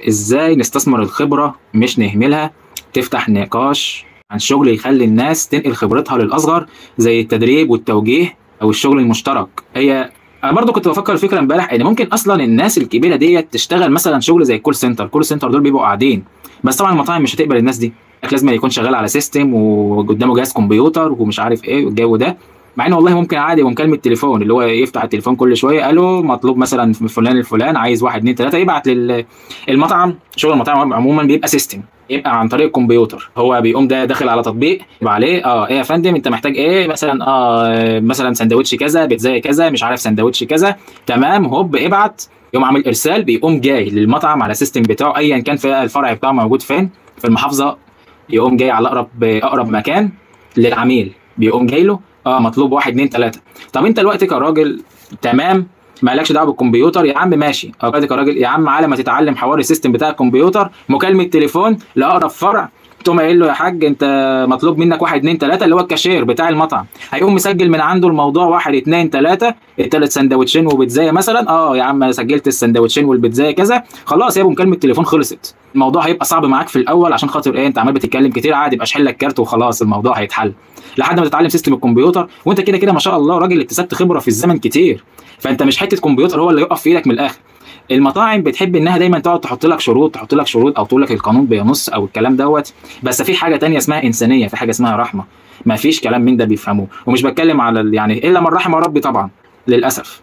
ازاي نستثمر الخبرة مش نهملها، تفتح نقاش عن شغل يخلي الناس تنقل خبرتها للأصغر زي التدريب والتوجيه أو الشغل المشترك. أنا برضو كنت بفكر الفكرة امبارح إن ممكن أصلا الناس الكبيرة ديت تشتغل مثلا شغل زي الكول سنتر دول بيبقوا قاعدين، بس طبعا المطاعم مش هتقبل الناس دي، لازم يكون شغال على سيستم وقدامه جهاز كمبيوتر ومش عارف ايه والجو ده. مع انه والله ممكن عادي بمكالمه تليفون، اللي هو يفتح التليفون كل شويه الو مطلوب مثلا من فلان الفلان عايز واحد اتنين تلاته، يبعت للمطعم. شغل المطاعم عموما بيبقى سيستم، يبقى عن طريق الكمبيوتر، هو بيقوم ده داخل على تطبيق يبقى عليه ايه يا فندم انت محتاج ايه مثلا، مثلا سندوتش كذا بيتزا كذا مش عارف سندوتش كذا، تمام هوب ابعت، يقوم عامل ارسال بيقوم جاي للمطعم على سيستم بتاعه ايا كان في الفرع بتاعه موجود فين في المحافظه، يقوم جاي على اقرب مكان للعميل، بيقوم جاي له مطلوب واحد اتنين تلاته. طب انت دلوقتي كراجل تمام مالكش دعوه بالكمبيوتر يا عم ماشي، دلوقتي كراجل يا عم على ما تتعلم حوار السيستم بتاع الكمبيوتر، مكالمه تليفون لاقرب فرع تقوم قايل له يا حاج انت مطلوب منك واحد اتنين تلاته، اللي هو الكاشير بتاع المطعم هيقوم مسجل من عنده الموضوع واحد اتنين تلاته، التلات سندوتشين وبيتزايه مثلا، يا عم سجلت السندوتشين والبيتزايه كذا، خلاص يا ابو مكالمه تليفون خلصت. الموضوع هيبقى صعب معاك في الاول عشان خاطر ايه، انت عمال بتتكلم كتير، عادي يبقى اشحن لك كارت وخلاص الموضوع هيتحل، لحد ما تتعلم سيستم الكمبيوتر وانت كده كده ما شاء الله راجل اكتسبت خبره في الزمن كتير، فانت مش حته كمبيوتر هو اللي يقف في ايدك من الاخر. المطاعم بتحب انها دايما تقعد تحط لك شروط او تقول لك القانون بينص او الكلام دوت، بس في حاجه تانية اسمها انسانيه، في حاجه اسمها رحمه، ما فيش كلام من ده بيفهموه، ومش بتكلم على يعني الا من رحم ربي طبعا للاسف.